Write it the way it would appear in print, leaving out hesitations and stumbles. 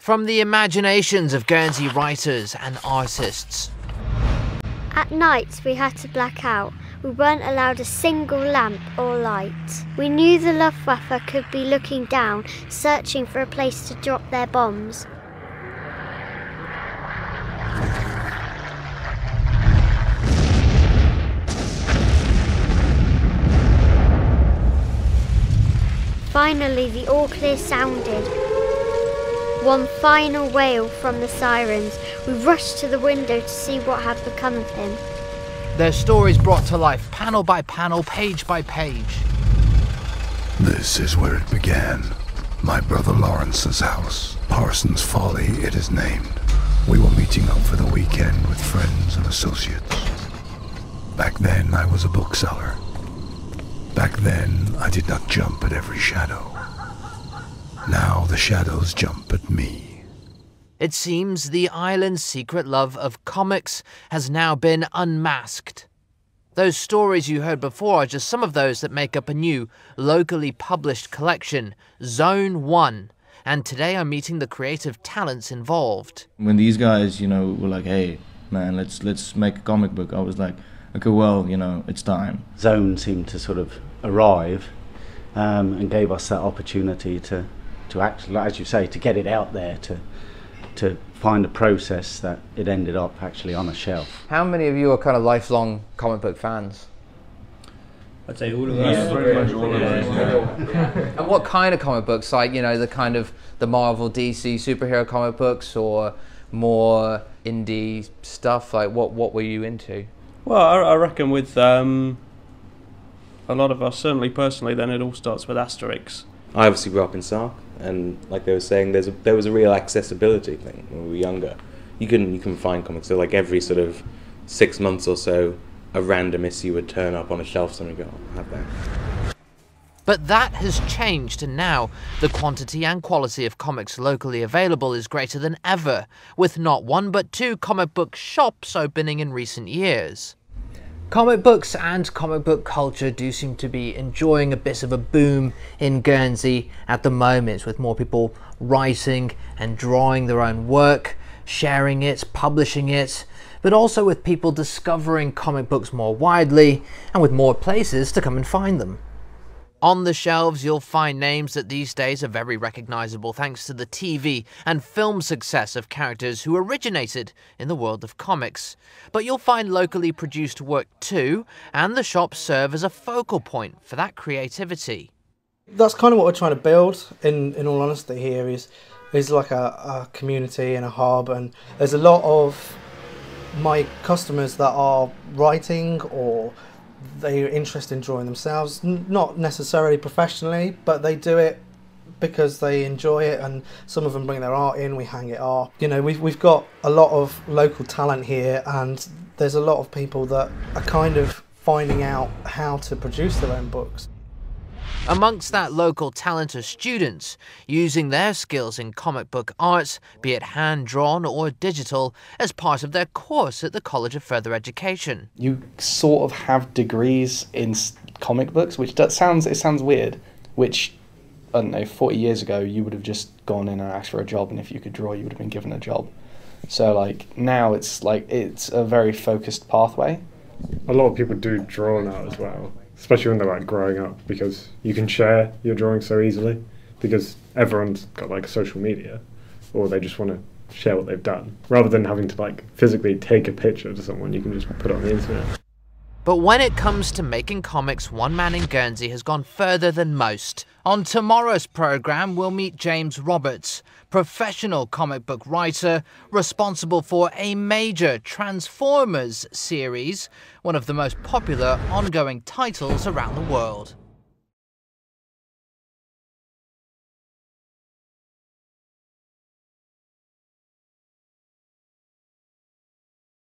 From the imaginations of Guernsey writers and artists. At night we had to black out. We weren't allowed a single lamp or light. We knew the Luftwaffe could be looking down, searching for a place to drop their bombs. Finally, the all clear sounded. One final wail from the sirens. We rushed to the window to see what had become of him. Their stories brought to life, panel by panel, page by page. This is where it began. My brother Lawrence's house. Parsons Folly, it is named. We were meeting up for the weekend with friends and associates. Back then, I was a bookseller. Back then, I did not jump at every shadow. Now the shadows jump at me. It seems the island's secret love of comics has now been unmasked. Those stories you heard before are just some of those that make up a new, locally published collection, Zone 1. And today I'm meeting the creative talents involved. When these guys, were like, hey, man, let's make a comic book, I was like, okay, well, it's time. Zone seemed to sort of arrive and gave us that opportunity to actually, as you say, to get it out there, to find a process that it ended up actually on a shelf. How many of you are kind of lifelong comic book fans? I'd say all of us. Pretty much all of us. And what kind of comic books? Like, the kind of the Marvel, DC superhero comic books, or more indie stuff? Like, what were you into? Well, I reckon with a lot of us, certainly personally, then it all starts with Asterix. I obviously grew up in Sark, and like they were saying, there was a real accessibility thing when we were younger. You can find comics, so like every sort of 6 months or so, a random issue would turn up on a shelf, somebody would go, I'll have that. But that has changed, and now the quantity and quality of comics locally available is greater than ever, with not one but two comic book shops opening in recent years. Comic books and comic book culture do seem to be enjoying a bit of a boom in Guernsey at the moment, with more people writing and drawing their own work, sharing it, publishing it, but also with people discovering comic books more widely and with more places to come and find them. On the shelves, you'll find names that these days are very recognisable thanks to the TV and film success of characters who originated in the world of comics. But you'll find locally produced work too, and the shops serve as a focal point for that creativity. That's kind of what we're trying to build, in all honesty, here is like a community and a hub, and there's a lot of my customers that are writing or they're interested in drawing themselves, not necessarily professionally, but they do it because they enjoy it, and some of them bring their art in, we hang it up. We've got a lot of local talent here, and there's a lot of people that are kind of finding out how to produce their own books. Amongst that local talent are students, using their skills in comic book art, be it hand-drawn or digital, as part of their course at the College of Further Education. You sort of have degrees in comic books, which sounds weird, which, I don't know, 40 years ago you would have just gone in and asked for a job, and if you could draw you would have been given a job. So like now it's a very focused pathway. A lot of people do draw now as well, especially when they're like growing up, because you can share your drawing so easily, because everyone's got like social media, or they just want to share what they've done. Rather than having to like physically take a picture to someone, you can just put it on the internet. But when it comes to making comics, one man in Guernsey has gone further than most. On tomorrow's programme, we'll meet James Roberts, professional comic book writer, responsible for a major Transformers series, one of the most popular ongoing titles around the world.